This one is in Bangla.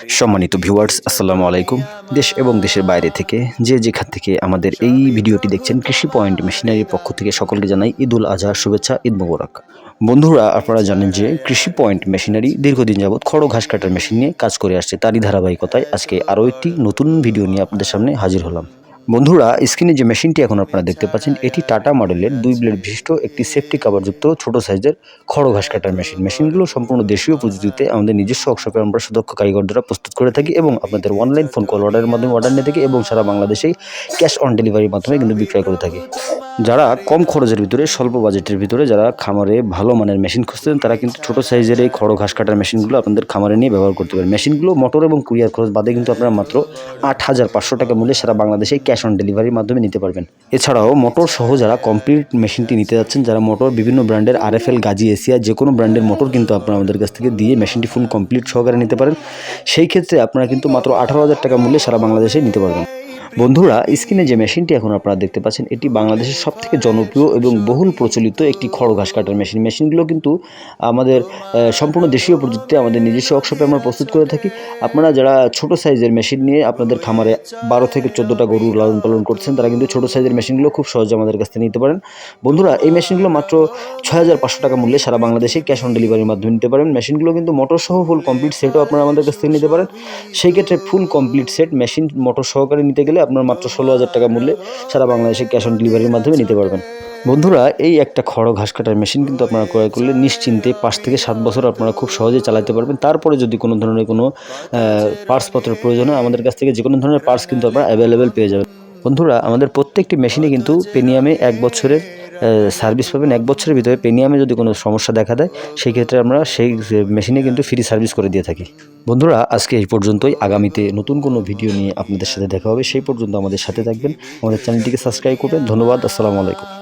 সম্মানিত ভিউয়ার্স, আসসালামু আলাইকুম। দেশ এবং দেশের বাইরে থেকে যে যেখান থেকে আমাদের এই ভিডিওটি দেখছেন, কৃষি পয়েন্ট মেশিনারির পক্ষ থেকে সকলকে জানাই ঈদুল আজহার শুভেচ্ছা, ঈদ মোবারক। বন্ধুরা, আপনারা জানেন যে কৃষি পয়েন্ট মেশিনারি দীর্ঘদিন যাবৎ খড় ঘাস কাটার মেশিন নিয়ে কাজ করে আসছে। তারই ধারাবাহিকতায় আজকে আরও একটি নতুন ভিডিও নিয়ে আপনাদের সামনে হাজির হলাম। বন্ধুরা, স্ক্রিনে যে মেশিনটি এখন আপনারা দেখতে পাচ্ছেন, এটি টাটা মডেলের 2 ব্লেড বিশিষ্ট একটি সেফটি কভারযুক্ত ছোট সাইজের খড় ঘাস কাটার মেশিন। মেশিনগুলো সম্পূর্ণ দেশীয় প্রযুক্তিতে আমাদের নিজস্ব ওয়ার্কশপে আমরা সুদক্ষ কারিগর দ্বারা প্রস্তুত করে থাকি এবং আপনাদের অনলাইন ফোন কল অর্ডারের মাধ্যমে অর্ডার নিয়ে থাকি এবং সারা বাংলাদেশেই ক্যাশ অন ডেলিভারির মাধ্যমে কিন্তু বিক্রয় করে থাকি। যারা কম খরচের ভিতরে, স্বল্প বাজেটের ভিতরে যারা খামারে ভালো মানের মেশিন খুঁজছেন, তারা কিন্তু ছোট সাইজের এই খড় ঘাস কাটার মেশিনগুলো আপনাদের খামারে নিয়ে ব্যবহার করতে পারেন। মেশিনগুলো মোটর এবং কুরিয়ার খরচ বাদে কিন্তু আপনারা মাত্র ৮,৫০০ টাকা মূল্যে সারা বাংলাদেশে ক্যাশ অন ডেলিভারির মাধ্যমে নিতে পারবেন। এছাড়াও মোটর সহ যারা কমপ্লিট মেশিনটি নিতে যাচ্ছেন, যারা মোটর বিভিন্ন ব্র্যান্ডের RFL, গাজী, এশিয়া যে কোনো ব্র্যান্ডের মোটর কিন্তু আপনারা আমাদের কাছ থেকে দিয়ে মেশিনটি ফুল কমপ্লিট সহকারে নিতে পারেন। সেই ক্ষেত্রে আপনারা কিন্তু মাত্র 18,০০০ টাকা মূল্যে সারা বাংলাদেশে নিতে পারবেন। বন্ধুরা, স্ক্রিনে যে মেশিনটি এখন আপনারা দেখতে পাচ্ছেন, এটি বাংলাদেশের সবথেকে জনপ্রিয় এবং বহুল প্রচলিত একটি খড় ঘাস কাটার মেশিন। মেশিনগুলো কিন্তু আমাদের সম্পূর্ণ দেশীয় প্রযুক্তিতে আমাদের নিজস্ব ওয়ার্কশপে আমরা প্রস্তুত করে থাকি। আপনারা যারা ছোট সাইজের মেশিন নিয়ে আপনাদের খামারে 12 থেকে 14টা গরু লালন পালন করছেন, তারা কিন্তু ছোট সাইজের মেশিনগুলো খুব সহজে আমাদের কাছ থেকে নিতে পারেন। বন্ধুরা, এই মেশিনগুলো মাত্র 6,৫০০ টাকা মূল্যে সারা বাংলাদেশে ক্যাশ অন ডেলিভারির মাধ্যমে নিতে পারেন। মেশিনগুলো কিন্তু মোটর সহ ফুল কমপ্লিট সেটও আপনারা আমাদের কাছ থেকে নিতে পারেন। সেই ক্ষেত্রে full complete set machine motor সহকারে নিতে গেলে আপনার মাত্র 16,০০০ টাকা মূল্যে সারা বাংলাদেশে ক্যাশ অন ডেলিভারির মাধ্যমে নিতে পারবেন। বন্ধুরা, এই একটা খড় ঘাস কাটার মেশিন কিন্তু আপনারা ক্রয় করলে নিশ্চিন্তে 5 থেকে 7 বছর আপনারা খুব সহজেই চালাতে পারবেন। তারপরে যদি কোনো ধরনের কোনো পার্টসপত্রের প্রয়োজন হয়, আমাদের কাছ থেকে যে কোনো ধরনের পার্টস কিন্তু আপনারা অ্যাভেলেবেল পেয়ে যাবেন। বন্ধুরা, আমাদের প্রত্যেকটি মেশিনে কিন্তু পেনিয়ামে 1 বছরের সার্ভিস পাবেন। 1 বছরের ভিতরে পেনিয়ামে যদি কোনো সমস্যা দেখা দেয়, সেই ক্ষেত্রে আমরা সেই মেশিনে কিন্তু ফ্রি সার্ভিস করে দিয়ে থাকি। বন্ধুরা, আজকে এই পর্যন্তই। আগামীতে নতুন কোনো ভিডিও নিয়ে আপনাদের সাথে দেখা হবে। সেই পর্যন্ত আমাদের সাথে থাকবেন, আমাদের চ্যানেলটিকে সাবস্ক্রাইব করবেন। ধন্যবাদ। আসসালামু আলাইকুম।